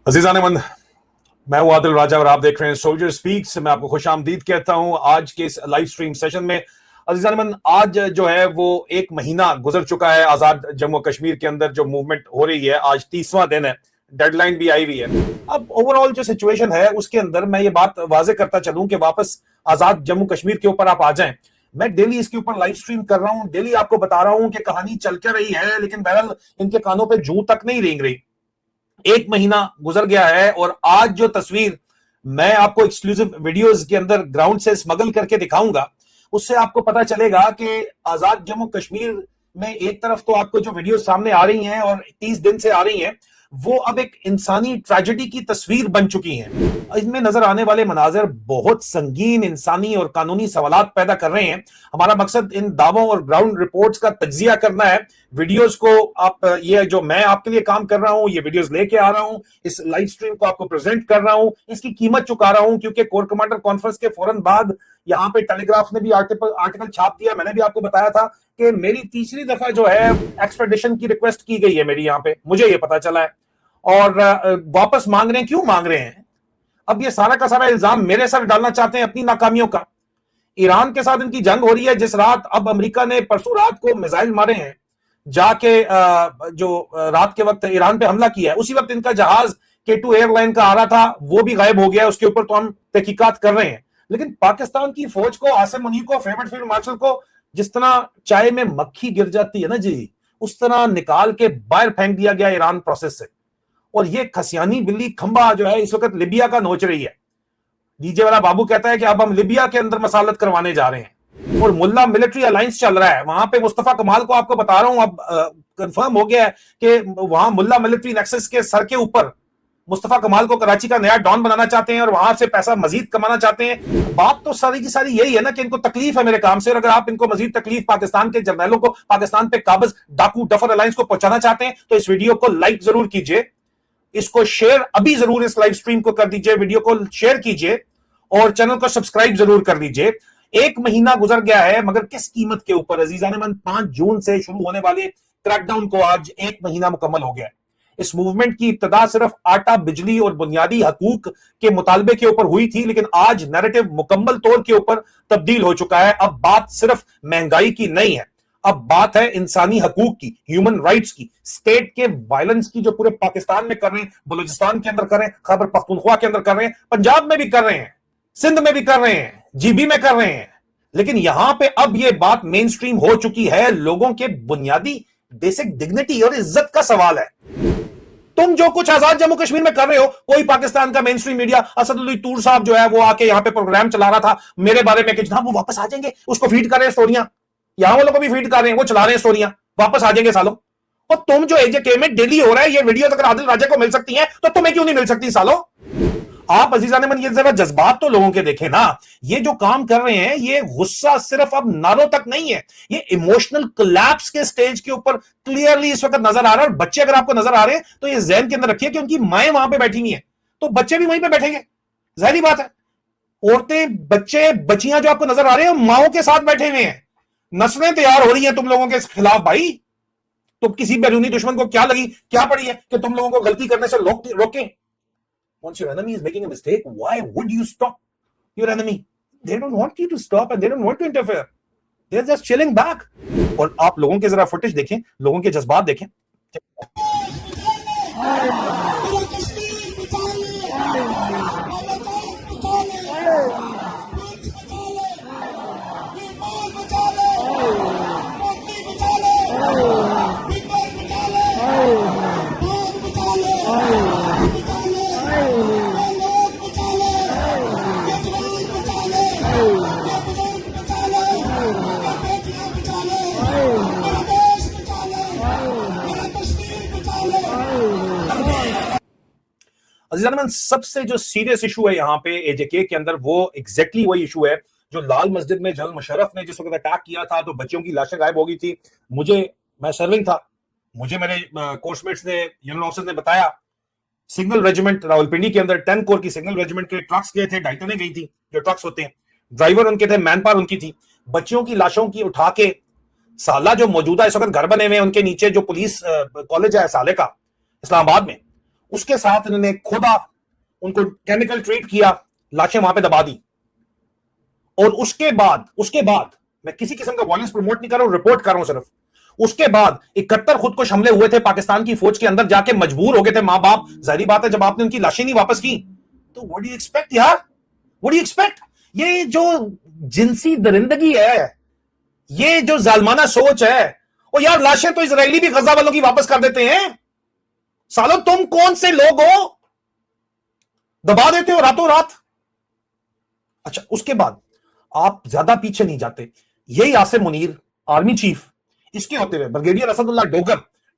अजीजान मन, मैं हूं आदिल राजा और आप देख रहे हैं सोल्जर स्पीक्स। मैं आपको खुश आमदीद कहता हूं आज के इस लाइव स्ट्रीम सेशन में। अजीजान मन, आज जो है वो एक महीना गुजर चुका है आजाद जम्मू कश्मीर के अंदर जो मूवमेंट हो रही है। आज 30वां दिन है, डेडलाइन भी आई हुई है। अब ओवरऑल जो सिचुएशन है उसके अंदर मैं ये बात वाजे करता चलूं कि वापस आजाद जम्मू कश्मीर के ऊपर आप आ जाएं। मैं डेली इसके ऊपर लाइव स्ट्रीम कर रहा हूं, डेली आपको बता रहा हूं कि कहानी चल क्या रही है, लेकिन बहरहाल इनके कानों पे जूं तक नहीं रेंग रही। एक महीना गुजर गया है और आज जो तस्वीर मैं आपको एक्सक्लूसिव वीडियोस के अंदर ग्राउंड से स्मगल करके दिखाऊंगा, उससे आपको पता चलेगा कि आजाद जम्मू कश्मीर में एक तरफ तो आपको जो वीडियो सामने आ रही हैं और 30 दिन से आ रही हैं, वो अब एक इंसानी ट्रेजेडी की तस्वीर बन चुकी हैं। इसमें नजर आने वाले मनाजिर बहुत संगीन इंसानी और कानूनी सवालात पैदा कर रहे हैं। हमारा मकसद इन दावों और ग्राउंड रिपोर्ट्स का तज्जिया करना है। वीडियोस को आप, ये जो मैं आपके लिए काम कर रहा हूं, ये वीडियोस लेके आ रहा हूं, इस लाइव स्ट्रीम को आपको प्रेजेंट कर रहा हूं, इसकी कीमत चुका रहा हूं, क्योंकि कोर कमांडर कॉन्फ्रेंस के फौरन बाद यहां पे टेलीग्राफ ने भी आर्टिकल छाप दिया। मैंने भी आपको बताया था कि मेरी तीसरी दफा जो है एक्सट्रेडिशन की रिक्वेस्ट की गई है मेरी, यहां पे मुझे ये पता चला है। और वापस मांग रहे हैं। क्यों मांग रहे हैं? अब ये सारा का सारा इल्जाम मेरे सर डालना चाहते हैं अपनी नाकामियों का। ईरान के साथ इनकी जंग हो रही है। जिस रात, अब अमेरिका ने परसों रात को मिसाइल मारे हैं, जाके जो रात के वक्त ईरान पे हमला किया है, उसी वक्त इनका जहाज K2 एयरलाइन का आ रहा था, वो भी गायब हो गया। उसके ऊपर तो हम तहकीकात कर रहे हैं। लेकिन पाकिस्तान की फौज को, आसिम मुनीर को, फेवरेट फील्ड मार्शल को जिस तरह चाय में मक्खी गिर जाती है ना जी, उस तरह निकाल के बाहर फेंक दिया गया ईरान प्रोसेस से। और ये खसियानी बिल्ली खंबा जो है इस वक्त लिबिया का नोच रही है। डीजे वाला बाबू कहता है कि अब हम लिबिया के अंदर मसालत करवाने जा रहे हैं और मुल्ला मिलिट्री अलायंस चल रहा है वहां पे। मुस्तफा कमाल को आपको बता रहा हूं, अब कंफर्म हो गया है कि वहां मुल्ला मिलिट्री नेक्सस के सर के ऊपर मुस्तफा कमाल को कराची का नया डॉन बनाना चाहते हैं और वहां से पैसा मजीद कमाना चाहते हैं। बात तो सारी की सारी यही है ना कि इनको तकलीफ है मेरे काम से, और अगर आप इनको मजीद तकलीफ पाकिस्तान के जर्नैलों को, पाकिस्तान पे काबिज डाकू डफर अलायंस को पहुंचाना चाहते हैं, तो इस वीडियो को लाइक जरूर कीजिए, इसको शेयर अभी जरूर, इस लाइव स्ट्रीम को कर दीजिए, वीडियो को शेयर कीजिए और चैनल को सब्सक्राइब जरूर कर लीजिए। एक महीना गुजर गया है, मगर किस कीमत के ऊपर? अजीजान मन, 5 जून से शुरू होने वाले क्रैकडाउन को आज एक महीना मुकम्मल हो गया है। इस मूवमेंट की इब्तिदा सिर्फ आटा, बिजली और बुनियादी हकूक के मुतालबे के ऊपर हुई थी, लेकिन आज नैरेटिव मुकम्मल तौर के ऊपर तब्दील हो चुका है। अब बात सिर्फ महंगाई की नहीं है, अब बात है इंसानी हकूक की, ह्यूमन राइट्स की, स्टेट के वायलेंस की, जो पूरे पाकिस्तान में कर रहे हैं, बलूचिस्तान के अंदर कर रहे हैं, खैबर पख्तूनख्वा के अंदर कर रहे हैं, पंजाब में भी कर रहे हैं, सिंध में भी कर रहे हैं, जीबी में कर रहे हैं। लेकिन यहां पे अब यह बात मेन स्ट्रीम हो चुकी है। लोगों के बुनियादी बेसिक डिग्निटी और इज्जत का सवाल है। तुम जो कुछ आजाद जम्मू कश्मीर में कर रहे हो, कोई पाकिस्तान का मेन स्ट्रीम मीडिया, असदुल्ला तूर साहब जो है वो आके यहां पे प्रोग्राम चला रहा था मेरे बारे में कि जनाब वो वापस आ जाएंगे, उसको फीड कर रहे हैं स्टोरियां, यहां वालों को भी फीड कर रहे हैं, वो चला रहे हैं स्टोरियां, वापस आ जाएंगे सालों। और तुम जो एजेके में डेली हो रहा है, ये वीडियो अगर आदिल राजा को मिल सकती है तो तुम्हें क्यों नहीं मिल सकती सालों? आप अजीजान मन, ये जरा जज्बात तो लोगों के देखें ना। ये जो काम कर रहे हैं, ये गुस्सा सिर्फ अब नारों तक नहीं है, ये इमोशनल कोलैप्स के स्टेज के ऊपर क्लियरली इस वक्त नजर आ रहा है। और बच्चे अगर आपको नजर आ रहे हैं तो ये ज़हन के अंदर रखिए कि उनकी माएं वहां पे बैठी हुई हैं, तो बच्चे भी वहीं पे बैठेंगे, जाहिर बात है। औरतें, बच्चे, बच्चियां जो आपको नजर आ रहे हैं, माओं के साथ बैठे हुए हैं। नस्लें तैयार हो रही हैं तुम लोगों के खिलाफ भाई। तो किसी बैरूनी दुश्मन को क्या लगी, क्या पड़ी है कि तुम लोगों को गलती करने से रोकें? Once your enemy is making a mistake, why would you stop your enemy? They don't want you to stop and they don't want to interfere. They're just chilling back. और आप लोगों के जरा फुटेज देखें, लोगों के जज्बात देखें। अजीज़ान, सबसे जो सीरियस इशू है यहाँ पे एजेके के अंदर, वो एग्जैक्टली वही इशू है जो लाल मस्जिद में जनरल मुशर्रफ ने जिस वक्त अटैक किया था तो बच्चों की लाशें गायब हो गई थी। मैं सर्विंग था, मुझे मेरे कोर्समेट्स ने, जनरल ऑफिसर ने बताया, सिग्नल रेजिमेंट रावलपिंडी के अंदर 10 कोर की सिग्नल रेजिमेंट के ट्रक्स गए थे, डाइटने गई थी, जो ट्रक्स होते हैं, ड्राइवर उनके थे, मैन पावर उनकी थी। बच्चियों की लाशों की उठा के साला जो मौजूदा इस वक्त घर बने हुए हैं, उनके नीचे जो पुलिस कॉलेज है साले का इस्लामाबाद में, उसके साथ इन्होंने खोदा, उनको केमिकल ट्रीट किया, लाशें वहां पे दबा दी। और उसके बाद मैं किसी किस्म का वायलेंस प्रमोट नहीं कर रहा हूं, रिपोर्ट कर रहा हूं सिर्फ। उसके बाद 71 खुदकुश हमले हुए थे पाकिस्तान की फौज के अंदर, जाके मजबूर हो गए थे मां बाप, जाहिर बात है जब आपने उनकी लाशें नहीं वापस की तो व्हाट डू यू एक्सपेक्ट यार, व्हाट डू यू एक्सपेक्ट। ये जो जिनसी दरिंदगी है, ये जो जालमाना सोच है, और यार लाशें तो इजरायली भी गजा वालों की वापस कर देते हैं। सालो तुम कौन से लोग हो, दबा देते हो रातों रात। अच्छा, उसके बाद आप ज्यादा पीछे नहीं जाते, यही आसिम मुनीर आर्मी चीफ, इसके होते हुए brigadier Asadullah Dogar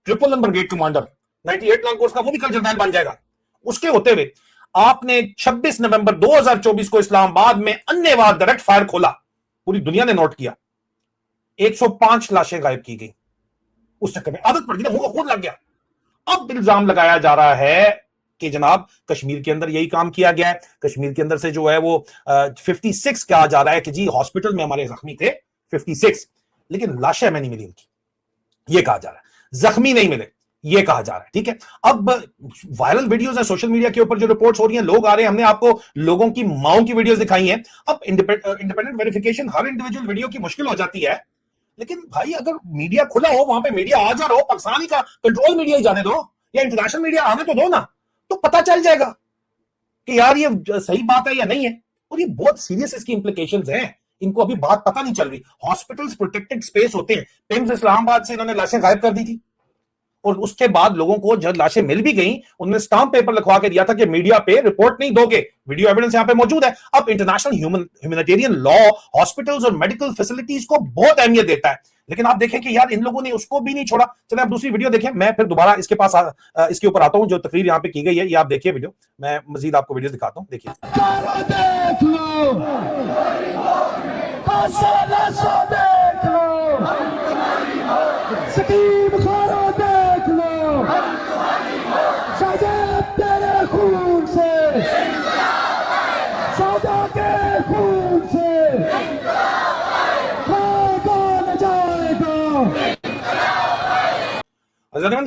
triple brigade commander 98 long course का, वो भी कल जर्नैल बन जाएगा। उसके होते हुए आपने 26 नवंबर 2024 को इस्लामाबाद में अन्यवार डायरेक्ट फायर खोला, पूरी दुनिया ने नोट किया। 105 लाशें गायब की गई। उस चक्कर में आदत पड़ गई ना, मुंह को खून लग गया। अब इल्जाम लगाया जा रहा है कि जनाब कश्मीर के अंदर यही काम किया गया है, कश्मीर के अंदर से जो है वो 56 कहा जा रहा है कि जी हॉस्पिटल में हमारे जख्मी थे 56, लेकिन लाशें हमें नहीं मिली उनकी, ये कहा जा रहा है। जख्मी नहीं मिले, ये कहा जा रहा है। ठीक है, अब वायरल वीडियोस है सोशल मीडिया के ऊपर जो रिपोर्ट्स हो रही हैं, लोग आ रहे हैं, हमने आपको लोगों की माओं की वीडियोस दिखाई हैं। अब इंडिपेंडेंट वेरिफिकेशन हर इंडिविजुअल वीडियो की मुश्किल हो जाती है, लेकिन भाई अगर मीडिया खुला हो, वहां पे मीडिया आ जा रहा हो, पाकिस्तानी का कंट्रोल मीडिया ही जाने दो, या इंटरनेशनल मीडिया आने तो दो ना, तो पता चल जाएगा कि यार ये सही बात है या नहीं है। और ये बहुत सीरियस इसकी इंप्लीकेशंस हैं, इनको अभी बात पता नहीं चल रही। हॉस्पिटल्स प्रोटेक्टेड स्पेस होते हैं, पिम्स इस्लामाबाद से इन्होंने लाशें गायब कर दी थी, और उसके बाद लोगों को जब लाशें मिल भी गई, उन्होंने स्टाम्प पेपर लिखवा के दिया था कि मीडिया पे रिपोर्ट नहीं दोगे, वीडियो एविडेंस यहां पे मौजूद है। अब इंटरनेशनल ह्यूमैनिटेरियन लॉ हॉस्पिटल्स और मेडिकल फैसिलिटीज को बहुत अहमियत देता है, लेकिन आप देखें कि यार इन लोगों ने उसको भी नहीं छोड़ा। चले आप दूसरी वीडियो देखें, मैं फिर दोबारा इसके पास इसके ऊपर आता हूं, जो तकरीर यहां पे की गई है, ये आप देखिए वीडियो, मैं मजीद आपको वीडियो दिखाता हूं, देखिए।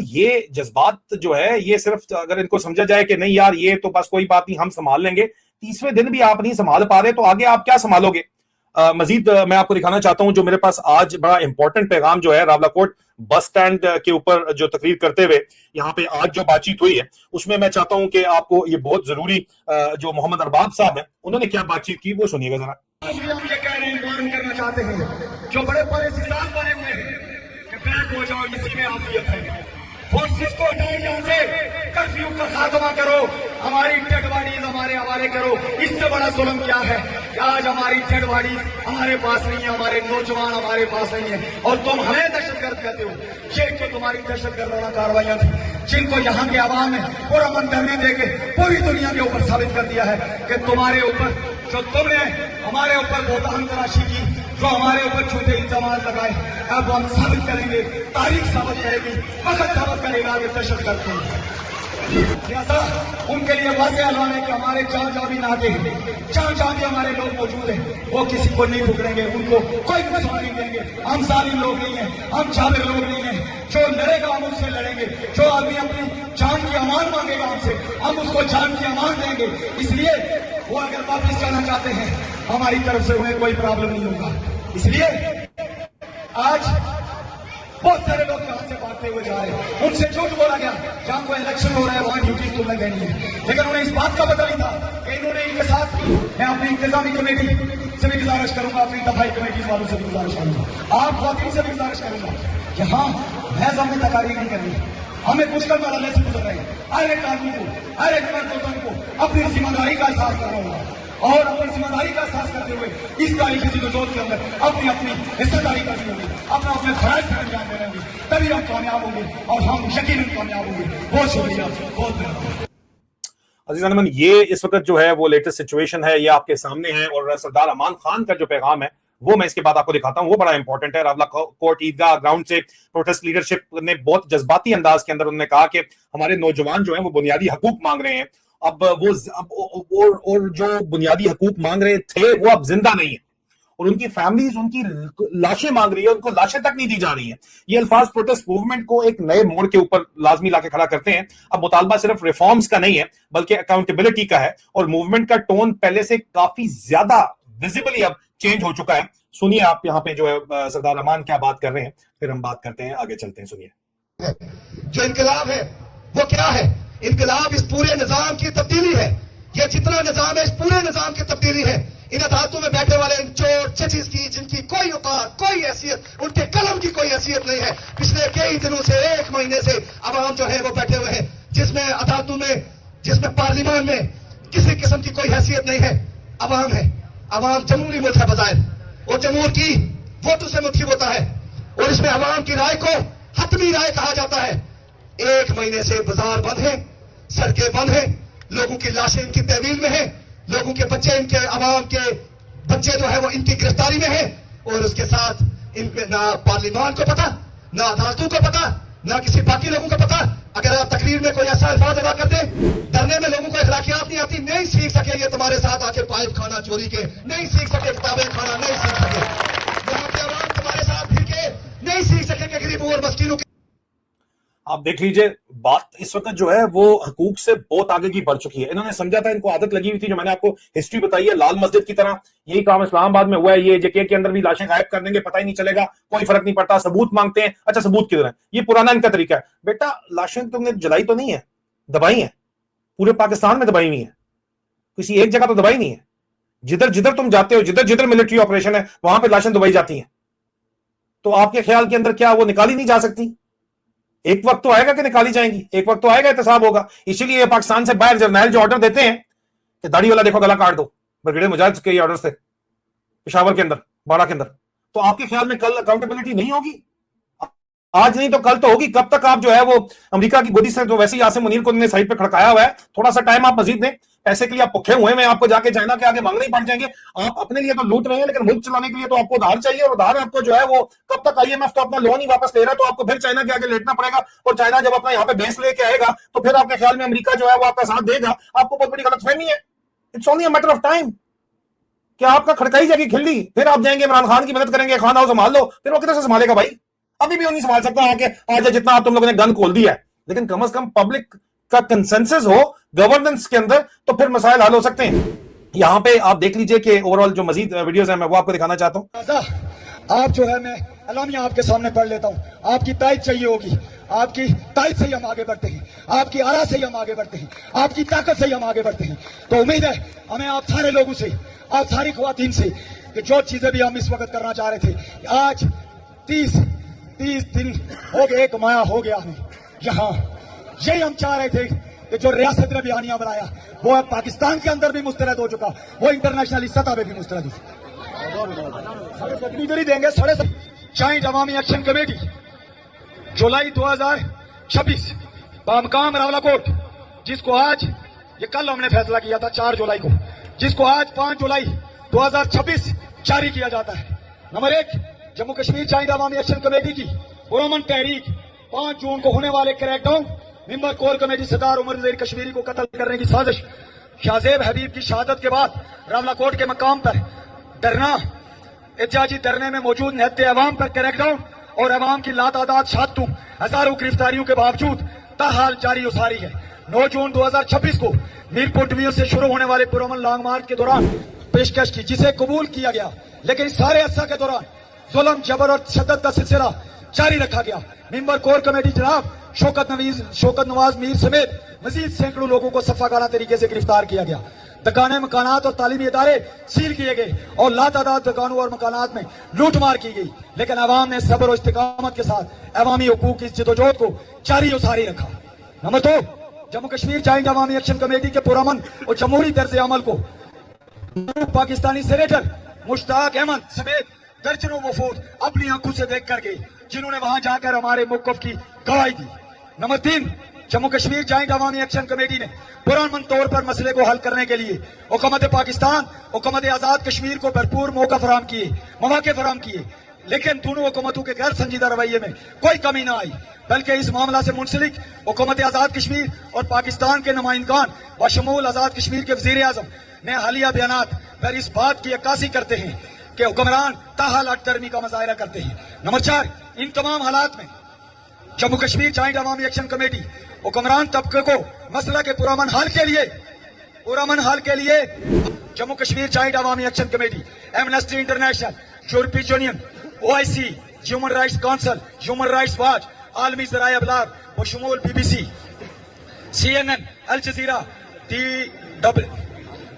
ये जज्बात जो है, ये सिर्फ अगर इनको समझा जाए कि नहीं यार ये तो बस कोई बात नहीं, हम संभाल लेंगे, तीसरे दिन भी आप नहीं संभाल पा रहे, तो आगे आप क्या संभालोगे। मजीद मैं आपको दिखाना चाहता हूं, जो मेरे पास आज बड़ा इंपॉर्टेंट पैगाम जो है रावलाकोट बस स्टैंड के ऊपर जो तकरीर करते हुए यहाँ पे आज जो बातचीत हुई है, उसमें मैं चाहता हूं कि आपको ये बहुत जरूरी, जो मोहम्मद अरबाब साहब है उन्होंने क्या बातचीत की वो सुनिएगा जरा। करना चाहते हैं जो बड़े बड़े सिद्धांत बने हुए हैं, बैक हो जाओ, इसी में आफियत है। फोर्सेस को हटाओ यहाँ से, कर्फ्यू का खात्मा करो, हमारी डेड बॉडीज हमारे करो। इससे बड़ा जुल्म क्या है कि आज हमारी डेड बॉडीज हमारे पास नहीं है, हमारे नौजवान हमारे पास नहीं है, और तुम हमें दहशतगर्द कहते हो। ये जो तुम्हारी दहशतगर्दाना कार्रवाइयां थी, जिनको यहाँ के आवाम ने पूरा मंतव्य देके पूरी दुनिया के ऊपर साबित कर दिया है कि तुम्हारे ऊपर जो तुमने हमारे ऊपर बोतान तराशी की, जो हमारे ऊपर झूठे इल्जाम लगाए, अब हम साबित करेंगे, तारीख साबित करेगी, वक्त साबित करेगा कि दहशत करते हैं। उनके लिए वाज़ेह ऐलान है कि हमारे जहाँ जहाँ भी नाके हैं, जहाँ जहाँ भी हमारे लोग मौजूद हैं, वो किसी को नहीं पकड़ेंगे, उनको कोई नुकसान नहीं देंगे। हम जालिम लोग नहीं हैं, हम जाबिर लोग नहीं हैं। जो लड़ेगा हम उससे लड़ेंगे, जो आदमी अपनी जान की अमान मांगेगा हमसे, हम उसको जान की अमान देंगे। इसलिए वो अगर वापस जाना चाहते हैं, हमारी तरफ से उन्हें कोई प्रॉब्लम नहीं होगा। इसलिए आज बहुत सारे लोग यहाँ से भागते हुए जा रहे हैं, उनसे झूठ बोला गया, जहाँ कोई इलेक्शन हो रहा है वहां ड्यूटी तुम्हें देनी है, लेकिन उन्हें इस बात का पता नहीं था कि इन्होंने इनके साथ, मैं अपनी इंतजामी कमेटी से भी गुजारिश करूंगा, अपनी दफाई कमेटी वालों से भी गुजारिश करूंगा, आप खातिन से भी गुजारिश करूंगा कि हाँ महज हमने तकारीर नहीं करनी, हमें मुश्किल मरहले से गुजर रहे हैं। हर एक आदमी को, हर एक मर्द को अपनी जिम्मेदारी का एहसास करना होगा, और अपनी जिम्मेदारी का एहसास करते हुए इस तारीखी जदोजहद के अंदर अपनी अपनी हिस्सेदारी करनी होगी, अपना अपने फर्ज पर ध्यान देना होगी, तभी हम कामयाब होंगे, और हम यकीनन कामयाब होंगे। बहुत शुक्रिया, बहुत मेहरबानी। अजीज़ान, ये इस वक्त जो है वो लेटेस्ट सिचुएशन है, ये आपके सामने है, और सरदार अमान खान का जो पैगाम है वो मैं इसके बाद आपको दिखाता हूं, वो बड़ा इंपॉर्टेंट है। रावलाकोट ईदगाह ग्राउंड से प्रोटेस्ट लीडरशिप ने बहुत जज्बाती अंदाज के अंदर उन्होंने कहा कि हमारे नौजवान जो है वो बुनियादी हकूक मांग रहे हैं। अब वो और जो बुनियादी हकूक मांग रहे थे वो अब जिंदा नहीं है, और उनकी फैमिलीज उनकी लाशें मांग रही है, उनको लाशें तक नहीं दी जा रही है। ये अल्फाज प्रोटेस्ट मूवमेंट को एक नए मोड़ के ऊपर लाजमी लाके खड़ा करते हैं। अब मुतालबा सिर्फ रिफॉर्म्स का नहीं है बल्कि अकाउंटेबिलिटी का है, और मूवमेंट का टोन पहले से काफी ज्यादा विजिबली अब चेंज हो चुका है। सुनिए आप यहाँ पे जो है सरदार रहमान क्या बात कर रहे हैं, फिर हम बात करते हैं, आगे चलते हैं। सुनिए। जो इनकलाब है वो क्या है? इनकलाब इस पूरे निजाम की तब्दीली है। ये जितना निजाम है इस पूरे निजाम की तब्दीली है। इन अदालतों में बैठे वाले चोर जजेस की जिनकी कोई औकात, कोई हैसियत, उनके कलम की कोई हैसियत नहीं है। पिछले कई दिनों से, एक महीने से अवाम जो है वो बैठे हुए हैं, जिसमें अदालतों में, जिसमें पार्लियामान में किसी किस्म की कोई हैसियत नहीं है। अवाम है, अवाम जमहूरी मुल्क है बजाय, और जमहूर की वोटों से मुख्य होता है, और इसमें अवाम की राय को हतमी राय कहा जाता है। एक महीने से बाजार बंद है, सड़कें बंद है, लोगों की लाशें इनकी तहवील में है, लोगों के बच्चे, इनके अवाम के बच्चे जो है वो इनकी गिरफ्तारी में है, और उसके साथ इनमें ना पार्लियामान को पता, ना अदालतों को पता, ना किसी बाकी लोगों को पता। अगर आप तकरीर में कोई ऐसा अल्फाज अदा कर दे, डरने में लोगों को अखलाकियात नहीं आती, नहीं सीख सके ये तुम्हारे साथ आके पाइप खाना चोरी के, नहीं सीख सके किताबें खाना, नहीं सीख सके यहाँ के अवाम तुम्हारे साथ फिर के, नहीं सीख सकेंगे गरीबों और मस्कीनों के। आप देख लीजिए, बात इस वक्त जो है वो हकूक से बहुत आगे की बढ़ चुकी है। इन्होंने समझा था, इनको आदत लगी हुई थी, जो मैंने आपको हिस्ट्री बताई है, लाल मस्जिद की तरह यही काम इस्लामाबाद में हुआ है। ये जेके के अंदर भी लाशें गायब कर देंगे, पता ही नहीं चलेगा, कोई फर्क नहीं पड़ता। सबूत मांगते हैं, अच्छा सबूत किधर है? ये पुराना इनका तरीका है। बेटा लाशें तुमने जलाई तो नहीं है, दबाई है, पूरे पाकिस्तान में दबाई हुई है, किसी एक जगह तो दबाई नहीं है। जिधर जिधर तुम जाते हो, जिधर जिधर मिलिट्री ऑपरेशन है, वहां पर लाशें दबाई जाती हैं। तो आपके ख्याल के अंदर क्या वो निकाली नहीं जा सकती? एक वक्त तो आएगा कि निकाली जाएंगी, एक वक्त तो आएगा, एहतसाब होगा। इसीलिए पाकिस्तान से बाहर जर्नैल जो ऑर्डर देते हैं कि दाढ़ी वाला देखो गला काट दो, ब्रिगेडियर मुजाहिद के ये ऑर्डर थे पेशावर के अंदर, बाड़ा के अंदर। तो आपके ख्याल में कल अकाउंटेबिलिटी नहीं होगी? आज नहीं तो कल तो होगी। कब तक आप जो है वो अमेरिका की गोदी से, तो वैसे ही आसिम मुनीर को साइड पे खड़काया हुआ है, थोड़ा सा टाइम आप मजीद दें। पैसे के लिए आप भुखे हुए हैं, आपको जाके चाइना के आगे मांगने ही पड़ जाएंगे। आप अपने लिए तो लूट रहे हैं, लेकिन मुल्क चलाने के लिए तो आपको उधार चाहिए, और उधार आपको जो है वो कब तक IMF तो अपना लोन ही वापस ले रहा है, तो आपको फिर चाइना के आगे लेटना पड़ेगा। और चाइना जब अपना यहाँ पे बेस लेके आएगा तो फिर आपके ख्याल में अमेरिका जो है वो आपका साथ देगा? आपको बहुत बड़ी गलतफहमी है। It's only a matter of time कि आपका खड़काई जाएगी खिल्ली, फिर आप जाएंगे इमरान खान की मदद करेंगे, खान आओ संभाल लो। फिर वो किधर से संभालेगा भाई? अभी भी वो नहीं संभाल सकता। आके आज जितना आप तुम लोगों ने गन खोल दिया है, लेकिन कम से कम पब्लिक का कंसेंसस हो गवर्नेंस के अंदर, तो फिर मसाइल हल हो सकते हैं। यहां पे आप देख लीजिए कि ओवरऑल जो मजीद वीडियोस हैं मैं वो आपको दिखाना चाहता हूं। आप जो है, मैं अलामिया आपके सामने पढ़ लेता हूं। आपकी तायद चाहिए होगी, आपकी तायद से ही हम आगे बढ़ते हैं, आपकी आरा से ही हम आगे बढ़ते हैं, आपकी ताकत से ही हम आगे बढ़ते हैं। तो उम्मीद है हमें आप सारे लोगों से, आप सारी ख्वातीन से, कि जो चीजें भी हम इस वक्त करना चाह रहे थे, आज 30 दिन हो गए, एक माया हो गया हमें यहाँ। यही हम चाह रहे थे कि जो रियासत ने बयानिया बनाया वो अब पाकिस्तान के अंदर भी मुस्तरद हो चुका, वो इंटरनेशनल सतह पे भी मुस्तरद हो चुका। इधर ही देंगे जॉइंट अवामी एक्शन कमेटी जुलाई 2026 बामकाम रावलाकोट, जिसको आज, ये कल हमने फैसला किया था 4 जुलाई को, जिसको आज 5 जुलाई 2026 जारी किया जाता है। नंबर 1, जम्मू कश्मीर जॉइंट अवामी एक्शन कमेटी की पुरअमन तहरीक 5 जून को होने वाले क्रैकडाउन, मेंबर कोर कमेटी सरदार उमर ज़ैर कश्मीरी को कत्ल करने की साजिश, शाहजेब हबीब की शहादत के बाद रावलाकोट के मकाम पर धरना, एहतजाजी धरने में मौजूद निहत्ते अवाम पर क्रैकडाउन और अवाम की लातादाद शहादतों, हजारों गिरफ्तारियों के बावजूद ताहाल जारी उसारी है। 9 जून 2026 को मीरपुर डिवीजन से शुरू होने वाले पुरअमन लॉन्ग मार्च के दौरान पेशकश की, जिसे कबूल किया गया, लेकिन इस सारे अरसा के दौरान जुल्म, जबर और तशद्दुद का सिलसिला जारी रखा गया। मेंबर कोर कमेटी जनाब शौकत नवाज मीर समेत मजीद सैकड़ों लोगों को सफाकाना तरीके से गिरफ्तार किया गया। दुकानें, मकानात और तालीमी इदारे सील किए गए और लातादाद दुकानों और मकानात में लूटमार की गई, लेकिन अवाम ने सब्र और इस्तिकामत के साथ अवामी हुकूक की जदोजहद को जारी और सारी रखा। नंबर 2, जम्मू कश्मीर जॉइंट अवामी एक्शन कमेटी के पुरअमन और जमहूरी तर्ज अमल को पाकिस्तानी सेनेटर मुश्ताक अहमद समेत दर्जनों वफूद अपनी आंखों से देख कर गए, जिन्होंने वहां जाकर हमारे मौक़िफ़ की गवाही दी। नंबर 3, जम्मू कश्मीर जॉइंट अवामी एक्शन कमेटी ने पुरअमन तौर पर मसले को हल करने के लिए हुकूमत पाकिस्तान, हुकूमत आजाद कश्मीर को भरपूर मौका फराहम किए, मौके फराहम किए, लेकिन दोनों हुकूमतों के गैर संजीदा रवैये में कोई कमी न आई, बल्कि इस मामला से मुंसलिक हुकूमत आजाद कश्मीर और पाकिस्तान के नुमाइंदगान बशमूल आजाद कश्मीर के वजीर आजम ने हालिया बयानात पर इस बात की अक्कासी करते हैं कि हुक्मरान ताहालात गर्मी का मुजाहरा करते हैं। नंबर 4, इन तमाम हालात में जम्मू कश्मीर जॉइंट अवामी एक्शन कमेटी हुक्मरान तबके को मसला के पुरअमन हल के लिए जम्मू कश्मीर जॉइंट अवामी एक्शन कमेटी, एमनेस्टी इंटरनेशनल, यूरोपीय union, OIC, human rights council, human rights watch, आलमी ज़राए अबलाग बशमूल BBC, CNN, अल जजीरा,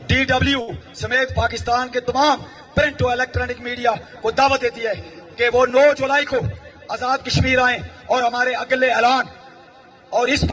DW समेत पाकिस्तान के तमाम प्रिंट और इलेक्ट्रॉनिक मीडिया को दावत देती है कि वो 9 जुलाई को आजाद कश्मीर आए और हमारे अगले ऐलान और इस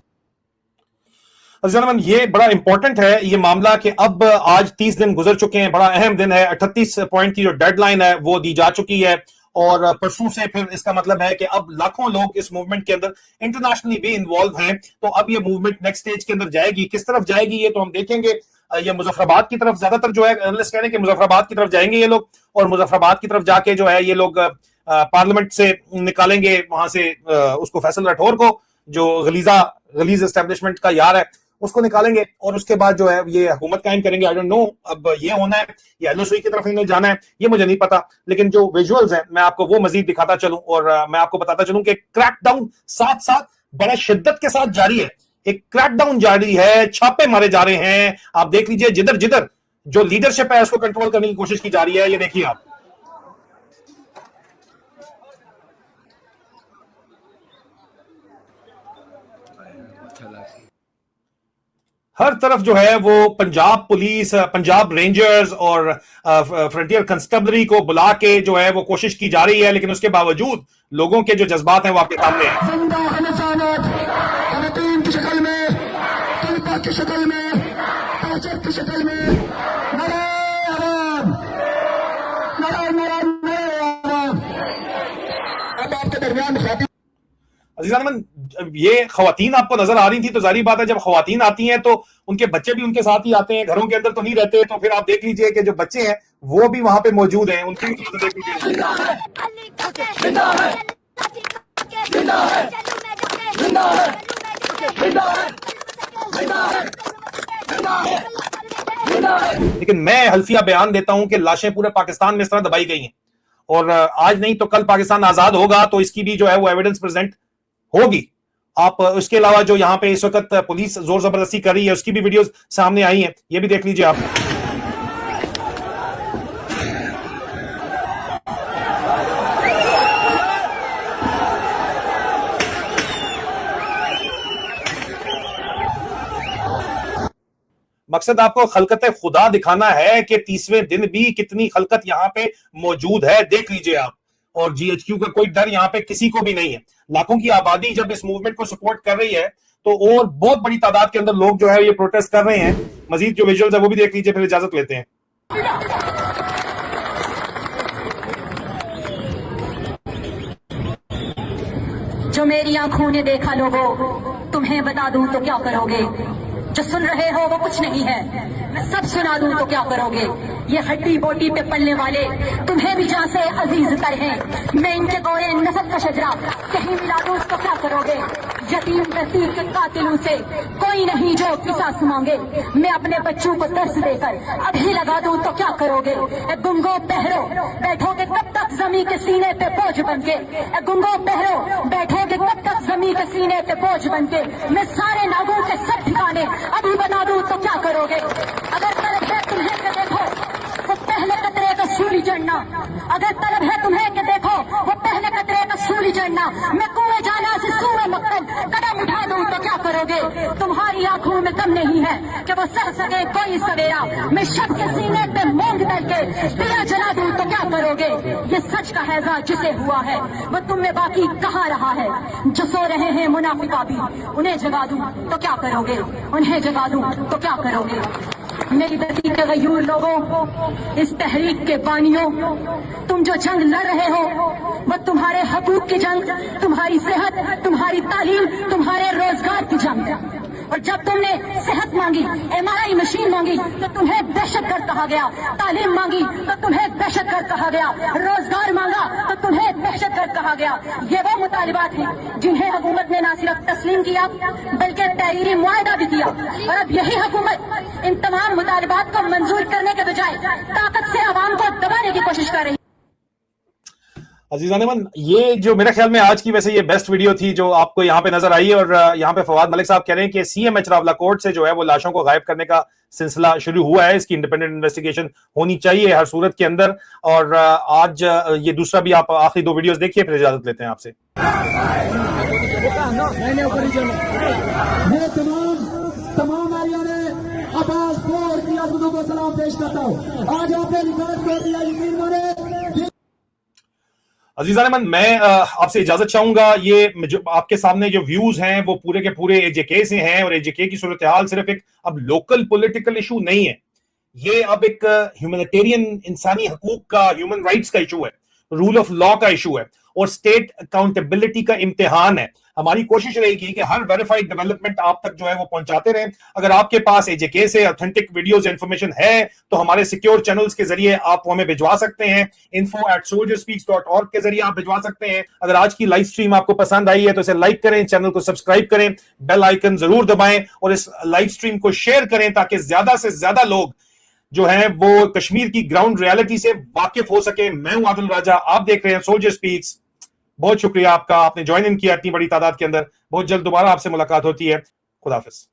ये बड़ा इंपॉर्टेंट है ये मामला कि अब आज 30 दिन गुजर चुके हैं, बड़ा अहम दिन है। 38 पॉइंट की जो डेडलाइन है वो दी जा चुकी है और परसों से फिर इसका मतलब है कि अब लाखों लोग इस मूवमेंट के अंदर इंटरनेशनली भी इन्वॉल्व हैं। तो अब ये मूवमेंट नेक्स्ट स्टेज के अंदर जाएगी, किस तरफ जाएगी ये तो हम देखेंगे। ये मुजफ्फराबाद की तरफ ज्यादातर जो है एनालिस्ट कह रहे हैं कि मुजफ्फराबाद की तरफ जाएंगे ये लोग और मुजफ्फराबाद की तरफ जाके जो है ये लोग पार्लियामेंट से निकालेंगे वहां से उसको फैसल राठौर को, जो गलीज एस्टेब्लिशमेंट का यार है, उसको निकालेंगे और उसके बाद जो है ये हुकूमत कायम करेंगे। आई डोंट नो अब ये होना है या LOC की तरफ इन्हें जाना है ये मुझे नहीं पता, लेकिन जो विजुअल्स हैं मैं आपको वो मजीद दिखाता चलूं और मैं आपको बताता चलूं कि क्रैकडाउन साथ साथ बड़ा शिद्दत के साथ जारी है। एक क्रैकडाउन जारी है, छापे मारे जा रहे हैं। आप देख लीजिए जिधर जिधर जो लीडरशिप है उसको कंट्रोल करने की कोशिश की जा रही है। ये देखिए आप, हर तरफ जो है वो पंजाब पुलिस, पंजाब रेंजर्स और फ्रंटियर कंस्टेबलरी को बुला के जो है वो कोशिश की जा रही है, लेकिन उसके बावजूद लोगों के जो जज्बात हैं वो आपके सामने हैं। की शक्ल में, तलपा की शक्ल में, टॉर्चर की शक्ल में, अब आपके दरमियान अजीज़ान, ये खवातीन आपको नजर आ रही थी तो जारी बात है जब खवातीन आती हैं तो उनके बच्चे भी उनके साथ ही आते हैं, घरों के अंदर तो नहीं रहते। तो फिर आप देख लीजिए कि जो बच्चे हैं वो भी वहां पे मौजूद हैं, उनकी भी देख लीजिए। लेकिन मैं हल्फिया बयान देता हूं कि लाशें पूरे पाकिस्तान में इस तरह दबाई गई हैं और आज नहीं तो कल पाकिस्तान आजाद होगा तो इसकी भी जो है वो एविडेंस प्रेजेंट होगी। आप उसके अलावा जो यहां पे इस वक्त पुलिस जोर जबरदस्ती कर रही है उसकी भी वीडियोस सामने आई हैं, ये भी देख लीजिए आप। मकसद आपको खलकत खुदा दिखाना है कि 30वें दिन भी कितनी खलकत यहां पे मौजूद है, देख लीजिए आप। और GHQ का कोई डर यहां पे किसी को भी नहीं है। लाखों की आबादी जब इस मूवमेंट को सपोर्ट कर रही है तो और बहुत बड़ी तादाद के अंदर लोग जो है ये प्रोटेस्ट कर रहे हैं। मजीद जो विजुअल्स है वो भी देख लीजिए, फिर इजाजत लेते हैं। जो मेरी आंखों ने देखा लोगों, तुम्हें बता दूं तो क्या करोगे। जो सुन रहे हो वो कुछ नहीं है, मैं सब सुना दूं तो क्या करोगे। ये हड्डी बोटी पे पलने वाले तुम्हें भी जान से अजीज तर हैं। मैं इनके गोरे नसब का शजरा कहीं मिला दूं तो क्या करोगे। यतीम बस्तीर के कातिलों से कोई नहीं जो किसास मांगे। मैं अपने बच्चों को दर्स देकर अभी लगा दूं तो क्या करोगे। गुंगो बहरो बैठोगे कब तक जमी के सीने पे बोझ बनके। गुंगो बहरो बैठोगे कब तक जमी के सीने पे बोझ बनके। मैं सारे नागों के सब ठिकाने अभी बता दूं तो क्या करोगे। अगर तलब है तुम्हें के देखो वो पहले कतरे का सूली चढ़ना। अगर तलब है तुम्हें के देखो वो पहले कतरे का सूली चढ़ना। मैं कुएं जाना से सूए मक्तल कदम उठा दूं तो क्या करोगे। तुम्हारी आंखों में दम नहीं है कि वो सह सके कोई सवेरा। मैं शब के सीने पे मूंग डाल के दिया जला दूं तो क्या करोगे। ये सच का हैजा जिसे हुआ है वो तुम में बाकी कहाँ रहा है। जो सो रहे हैं मुनाफिका भी उन्हें जगा दूं तो क्या करोगे। उन्हें जगा दूं तो क्या करोगे। मेरी धरती के गयूर लोगों, इस तहरीक के बानियों, तुम जो जंग लड़ रहे हो वो तुम्हारे हकूक की जंग, तुम्हारी सेहत, तुम्हारी तालीम, तुम्हारे रोजगार की जंग। और जब तुमने सेहत मांगी, MRI मशीन मांगी तो तुम्हें दहशतगर्द कहा गया। तालीम मांगी तो तुम्हें दहशतगर्द कहा गया। रोजगार मांगा तो तुम्हें दहशतगर्द कहा गया। ये वो मुतालिबात हैं जिन्हें हुकूमत ने न सिर्फ तस्लीम किया बल्कि तहरीरी मुआहदा भी किया। और अब यही हुकूमत इन तमाम मुतालिबात को मंजूर करने के बजाय ताकत से अवाम को दबाने की कोशिश कर रही है। अजीजान अमन, ये जो मेरे ख्याल में आज की वैसे ये बेस्ट वीडियो थी जो आपको यहाँ पे नजर आई है। और यहाँ पे फवाद मलिक साहब कह रहे हैं कि सीएमएच रावला कोर्ट से जो है वो लाशों को गायब करने का सिलसिला शुरू हुआ है। इसकी इंडिपेंडेंट इन्वेस्टिगेशन होनी चाहिए हर सूरत के अंदर। और आज ये दूसरा भी आप आखिरी 2 वीडियोस देखिए, फिर इजाजत लेते हैं आपसे। तमाम नारियों ने अब्बास कोर्ट की अजमतों को सलाम पेश करता हूँ। आज आपने रिकॉर्ड कर दिया यकीन माने। अजीजान अमन, मैं आपसे इजाजत चाहूंगा। ये जो आपके सामने जो व्यूज हैं वो पूरे के पूरे एजेके से हैं। और एजेके की सूरत हाल सिर्फ एक अब लोकल पॉलिटिकल इशू नहीं है, ये अब एक ह्यूमैनिटेरियन इंसानी हकूक का, ह्यूमन राइट्स का इशू है, रूल ऑफ लॉ का इशू है और स्टेट अकाउंटेबिलिटी का इम्तिहान है। हमारी कोशिश रहेगी कि हर वेरीफाइड डेवलपमेंट आप तक जो है वो पहुंचाते रहें। अगर आपके पास एजेके से ऑथेंटिक वीडियोस इंफॉर्मेशन है तो हमारे सिक्योर चैनल्स के जरिए आप हमें भिजवा सकते हैं। info@soldierspeaks.org के जरिए आप भिजवा सकते हैं। अगर आज की लाइव स्ट्रीम आपको पसंद आई है तो इसे लाइक करें, चैनल को सब्सक्राइब करें, बेल आइकन जरूर दबाएं और इस लाइव स्ट्रीम को शेयर करें ताकि ज्यादा से ज्यादा लोग जो है वो कश्मीर की ग्राउंड रियलिटी से वाकिफ हो सके। मैं हूं आदिल राजा, आप देख रहे हैं सोल्जर स्पीक्स। बहुत शुक्रिया आपका, आपने ज्वाइन इन किया इतनी बड़ी तादाद के अंदर। बहुत जल्द दोबारा आपसे मुलाकात होती है। खुदा हाफिज।